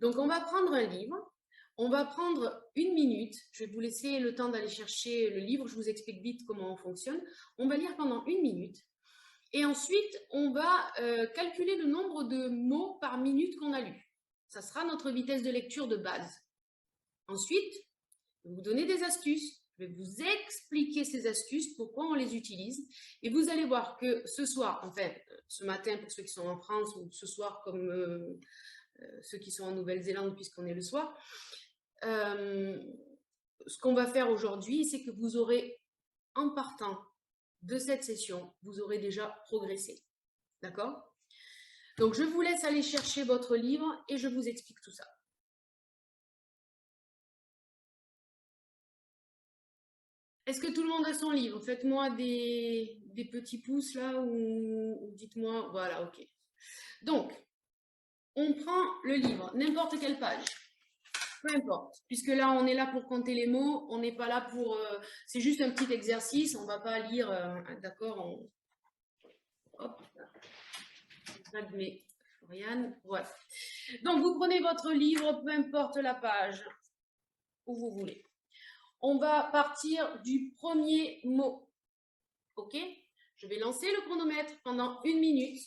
Donc, on va prendre un livre. On va prendre 1 minute. Je vais vous laisser le temps d'aller chercher le livre. Je vous explique vite comment on fonctionne. On va lire pendant 1 minute. Et ensuite, on va calculer le nombre de mots par minute qu'on a lu. Ça sera notre vitesse de lecture de base. Ensuite, je vais vous donner des astuces. Je vais vous expliquer ces astuces, pourquoi on les utilise. Et vous allez voir que ce soir, enfin, ce matin pour ceux qui sont en France, ou ce soir comme ceux qui sont en Nouvelle-Zélande puisqu'on est le soir, ce qu'on va faire aujourd'hui, c'est que vous aurez, en partant de cette session, vous aurez déjà progressé. D'accord? Donc, je vous laisse aller chercher votre livre et je vous explique tout ça. Est-ce que tout le monde a son livre? Faites-moi des petits pouces là ou dites-moi, voilà, ok. Donc, on prend le livre, n'importe quelle page, peu importe, puisque là, on est là pour compter les mots, on n'est pas là pour... c'est juste un petit exercice, on ne va pas lire, d'accord, hop, Floriane, voilà. Donc, vous prenez votre livre, peu importe la page, où vous voulez. On va partir du premier mot. OK? Je vais lancer le chronomètre pendant 1 minute.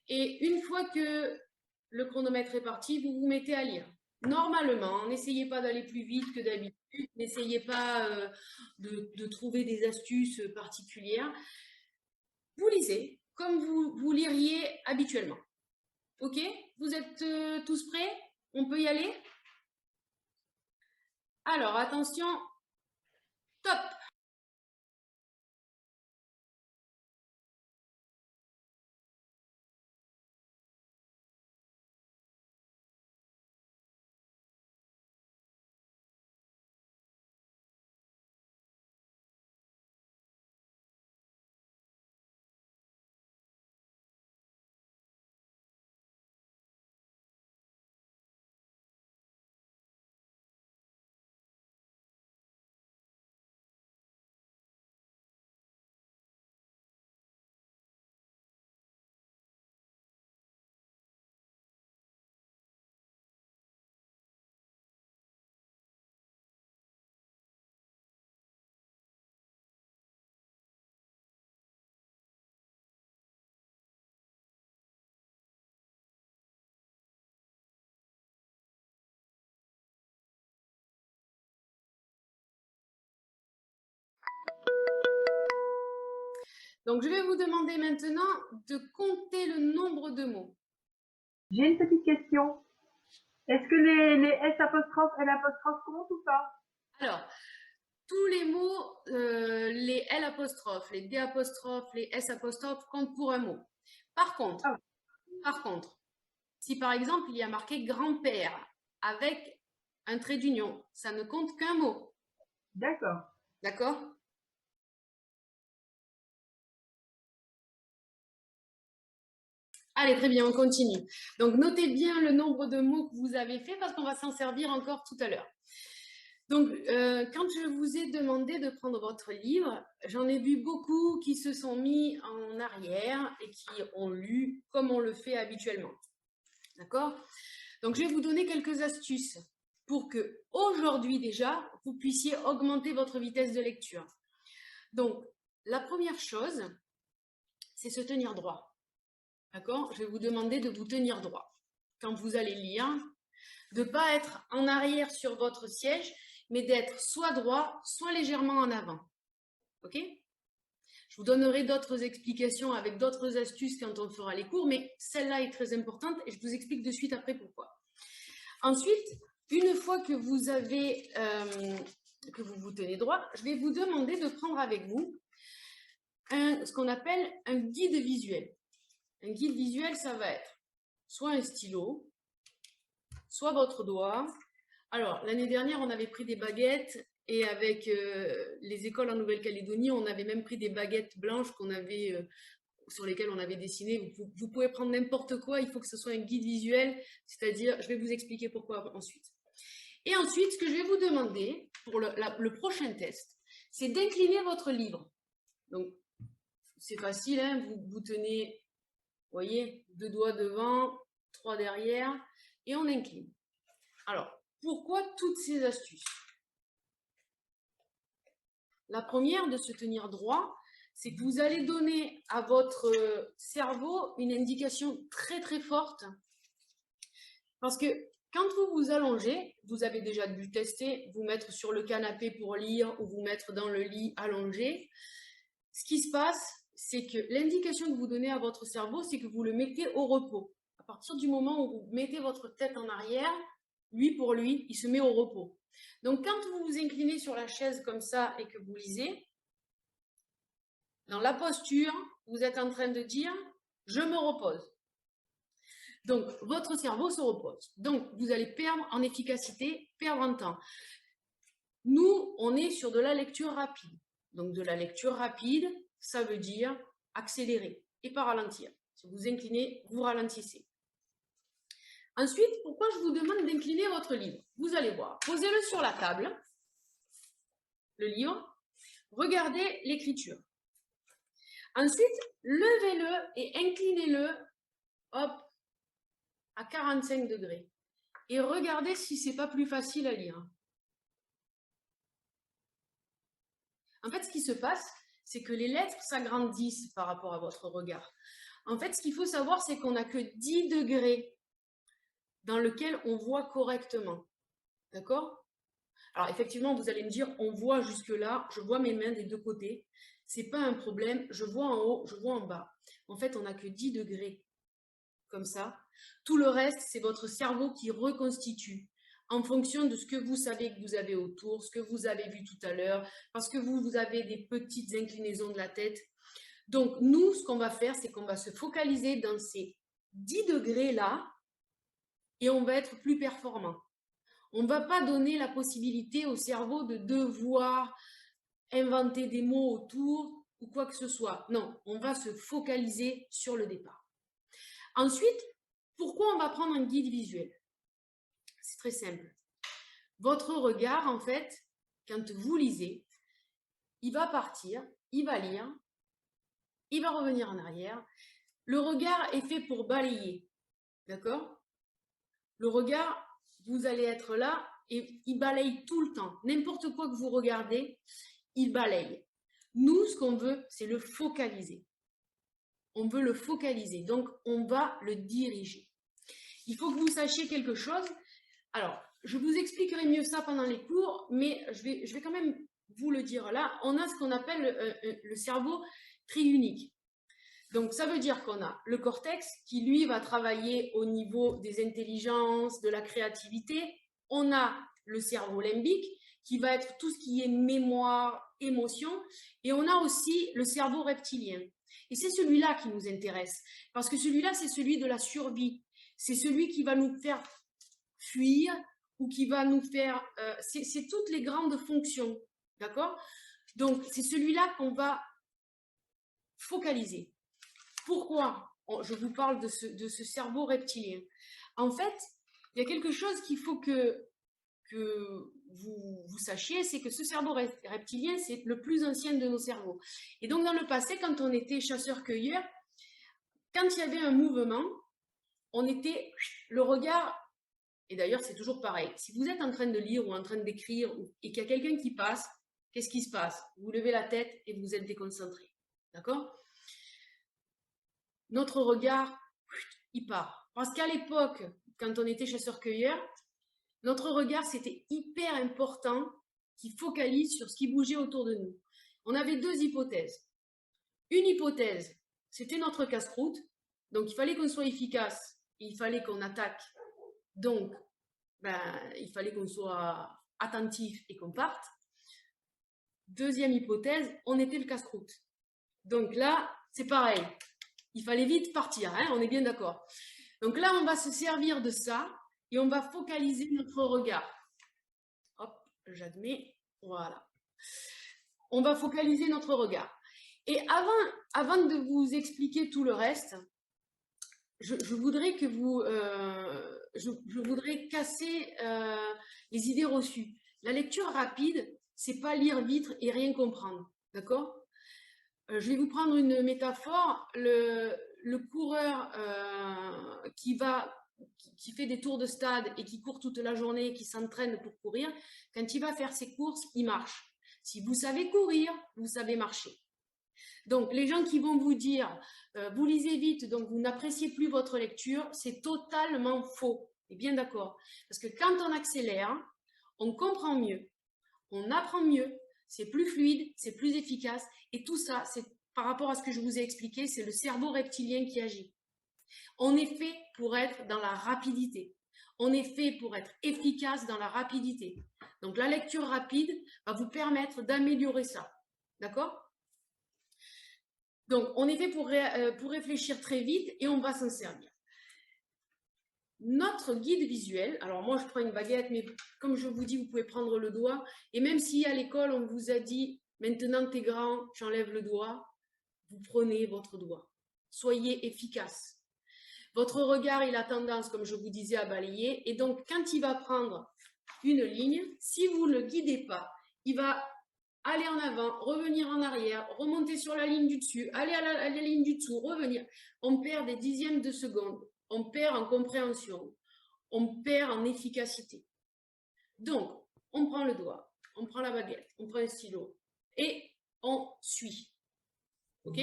Et une fois que le chronomètre est parti, vous vous mettez à lire. Normalement, n'essayez pas d'aller plus vite que d'habitude. N'essayez pas de trouver des astuces particulières. Vous lisez comme vous liriez habituellement. OK? Vous êtes tous prêts? On peut y aller? Alors, attention, top! Donc, je vais vous demander maintenant de compter le nombre de mots. J'ai une petite question. Est-ce que les S apostrophes, L apostrophe comptent ou pas? Alors, tous les mots, les L apostrophes, les D apostrophes, les S apostrophes comptent pour un mot. Par contre, si par exemple il y a marqué grand-père avec un trait d'union, ça ne compte qu'un mot. D'accord. D'accord? Allez, très bien, on continue. Donc, notez bien le nombre de mots que vous avez fait parce qu'on va s'en servir encore tout à l'heure. Donc, quand je vous ai demandé de prendre votre livre, j'en ai vu beaucoup qui se sont mis en arrière et qui ont lu comme on le fait habituellement. D'accord? Donc, je vais vous donner quelques astuces pour que, aujourd'hui déjà, vous puissiez augmenter votre vitesse de lecture. Donc, la première chose, c'est se tenir droit. D'accord? Je vais vous demander de vous tenir droit. Quand vous allez lire, de ne pas être en arrière sur votre siège, mais d'être soit droit, soit légèrement en avant. OK? Je vous donnerai d'autres explications avec d'autres astuces quand on fera les cours, mais celle-là est très importante et je vous explique de suite après pourquoi. Ensuite, une fois que vous avez, que vous vous tenez droit, je vais vous demander de prendre avec vous ce qu'on appelle un guide visuel. Un guide visuel, ça va être soit un stylo, soit votre doigt. Alors, l'année dernière, on avait pris des baguettes et avec les écoles en Nouvelle-Calédonie, on avait même pris des baguettes blanches qu'on avait, sur lesquelles on avait dessiné. Vous pouvez prendre n'importe quoi, il faut que ce soit un guide visuel, c'est-à-dire, je vais vous expliquer pourquoi ensuite. Et ensuite, ce que je vais vous demander pour le prochain test, c'est d'incliner votre livre. Donc, c'est facile, hein, vous tenez, vous voyez, 2 doigts devant, 3 derrière, et on incline. Alors, pourquoi toutes ces astuces? La première, de se tenir droit, c'est que vous allez donner à votre cerveau une indication très très forte. Parce que quand vous vous allongez, vous avez déjà dû tester, vous mettre sur le canapé pour lire ou vous mettre dans le lit allongé. Ce qui se passe, c'est que l'indication que vous donnez à votre cerveau, c'est que vous le mettez au repos. À partir du moment où vous mettez votre tête en arrière, lui, pour lui, il se met au repos. Donc, quand vous vous inclinez sur la chaise comme ça et que vous lisez, dans la posture, vous êtes en train de dire « je me repose ». Donc, votre cerveau se repose. Donc, vous allez perdre en efficacité, perdre en temps. Nous, on est sur de la lecture rapide. Donc, de la lecture rapide, ça veut dire accélérer et pas ralentir. Si vous inclinez, vous ralentissez. Ensuite, pourquoi je vous demande d'incliner votre livre? Vous allez voir, posez-le sur la table, le livre, regardez l'écriture. Ensuite, levez-le et inclinez-le, hop, à 45 degrés. Et regardez si ce n'est pas plus facile à lire. En fait, ce qui se passe, c'est que les lettres s'agrandissent par rapport à votre regard. En fait, ce qu'il faut savoir, c'est qu'on n'a que 10 degrés dans lequel on voit correctement. D'accord? Alors, effectivement, vous allez me dire, on voit jusque-là, je vois mes mains des deux côtés. Ce n'est pas un problème, je vois en haut, je vois en bas. En fait, on n'a que 10 degrés, comme ça. Tout le reste, c'est votre cerveau qui reconstitue en fonction de ce que vous savez que vous avez autour, ce que vous avez vu tout à l'heure, parce que vous avez des petites inclinaisons de la tête. Donc, nous, ce qu'on va faire, c'est qu'on va se focaliser dans ces 10 degrés-là et on va être plus performant. On ne va pas donner la possibilité au cerveau de devoir inventer des mots autour ou quoi que ce soit. Non, on va se focaliser sur le départ. Ensuite, pourquoi on va prendre un guide visuel? C'est très simple. Votre regard, en fait, quand vous lisez, il va partir, il va lire, il va revenir en arrière. Le regard est fait pour balayer, d'accord? Le regard, vous allez être là et il balaye tout le temps. N'importe quoi que vous regardez, il balaye. Nous, ce qu'on veut, c'est le focaliser. On veut le focaliser, donc on va le diriger. Il faut que vous sachiez quelque chose. Alors, je vous expliquerai mieux ça pendant les cours, mais je vais quand même vous le dire là. On a ce qu'on appelle le cerveau triunique. Donc, ça veut dire qu'on a le cortex qui, lui, va travailler au niveau des intelligences, de la créativité. On a le cerveau limbique qui va être tout ce qui est mémoire, émotion. Et on a aussi le cerveau reptilien. Et c'est celui-là qui nous intéresse. Parce que celui-là, c'est celui de la survie. C'est celui qui va nous faire fuir ou qui va nous faire... c'est toutes les grandes fonctions. D'accord? Donc, c'est celui-là qu'on va focaliser. Pourquoi je vous parle de ce cerveau reptilien? En fait, il y a quelque chose qu'il faut que vous sachiez, c'est que ce cerveau reptilien, c'est le plus ancien de nos cerveaux. Et donc, dans le passé, quand on était chasseur-cueilleur, quand il y avait un mouvement, on était le regard, et d'ailleurs, c'est toujours pareil. Si vous êtes en train de lire ou en train d'écrire et qu'il y a quelqu'un qui passe, qu'est-ce qui se passe? Vous levez la tête et vous êtes déconcentré. D'accord? Notre regard, il part. Parce qu'à l'époque, quand on était chasseur-cueilleur, notre regard, c'était hyper important qu'il focalise sur ce qui bougeait autour de nous. On avait deux hypothèses. Une hypothèse, c'était notre casse-croûte. Donc, il fallait qu'on soit efficace. Il fallait qu'on attaque. Donc, il fallait qu'on soit attentif et qu'on parte. Deuxième hypothèse, on était le casse-croûte. Donc là, c'est pareil. Il fallait vite partir, hein, on est bien d'accord. Donc là, on va se servir de ça et on va focaliser notre regard. Hop, j'admets, voilà. On va focaliser notre regard. Et avant de vous expliquer tout le reste, je voudrais que vous, je voudrais casser les idées reçues. La lecture rapide, c'est pas lire vite et rien comprendre, d'accord? Je vais vous prendre une métaphore. Le coureur qui va qui fait des tours de stade et qui court toute la journée, qui s'entraîne pour courir, quand il va faire ses courses, il marche. Si vous savez courir, vous savez marcher. Donc, les gens qui vont vous dire, vous lisez vite, donc vous n'appréciez plus votre lecture, c'est totalement faux. Et bien d'accord. Parce que quand on accélère, on comprend mieux, on apprend mieux, c'est plus fluide, c'est plus efficace. Et tout ça, c'est par rapport à ce que je vous ai expliqué, c'est le cerveau reptilien qui agit. On est fait pour être dans la rapidité. On est fait pour être efficace dans la rapidité. Donc, la lecture rapide va vous permettre d'améliorer ça. D'accord ? Donc, on est fait pour réfléchir très vite et on va s'en servir. Notre guide visuel, alors moi je prends une baguette, mais comme je vous dis, vous pouvez prendre le doigt. Et même si à l'école, on vous a dit, maintenant tu es grand, tu enlèves le doigt, vous prenez votre doigt. Soyez efficace. Votre regard, il a tendance, comme je vous disais, à balayer. Et donc, quand il va prendre une ligne, si vous ne le guidez pas, il va aller en avant, revenir en arrière, remonter sur la ligne du dessus, aller à la ligne du dessous, revenir. On perd des dixièmes de seconde, on perd en compréhension, on perd en efficacité. Donc, on prend le doigt, on prend la baguette, on prend un stylo et on suit. OK ?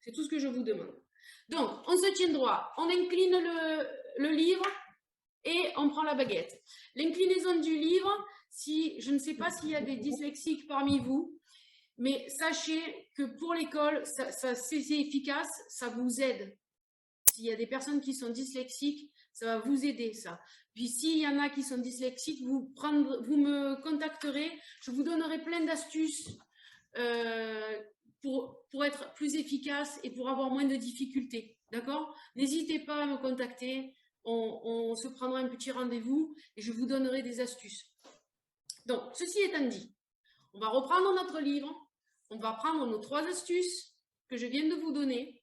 C'est tout ce que je vous demande. Donc, on se tient droit, on incline le livre et on prend la baguette. L'inclinaison du livre, si, je ne sais pas s'il y a des dyslexiques parmi vous, mais sachez que pour l'école, c'est efficace, ça vous aide. S'il y a des personnes qui sont dyslexiques, ça va vous aider, ça. Puis s'il y en a qui sont dyslexiques, vous me contacterez, je vous donnerai plein d'astuces pour être plus efficace et pour avoir moins de difficultés. D'accord ? N'hésitez pas à me contacter. On se prendra un petit rendez-vous et je vous donnerai des astuces. Donc, ceci étant dit, on va reprendre notre livre. On va prendre nos 3 astuces que je viens de vous donner.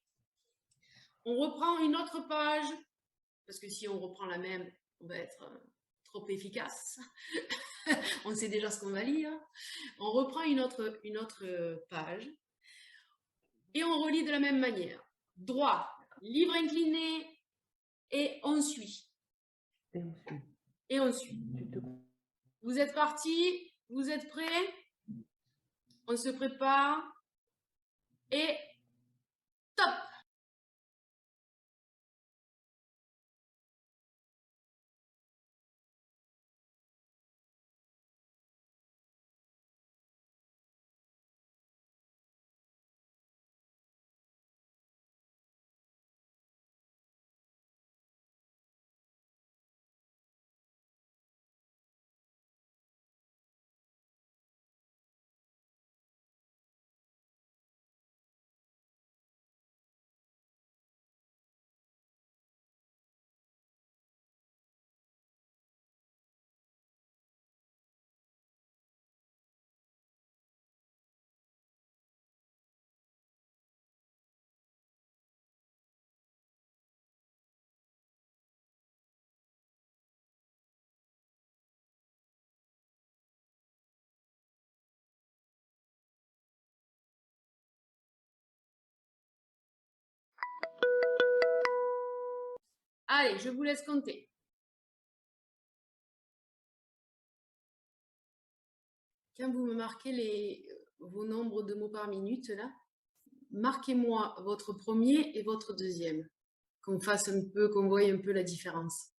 On reprend une autre page, parce que si on reprend la même, on va être trop efficace. On sait déjà ce qu'on va lire. On reprend une autre page et on relit de la même manière. Droit, livre incliné et on suit. Et on suit. Vous êtes partis? Vous êtes prêts? On se prépare et top! Allez, je vous laisse compter. Quand vous me marquez vos nombres de mots par minute, là, marquez-moi votre premier et votre deuxième, qu'on fasse un peu, qu'on voie un peu la différence.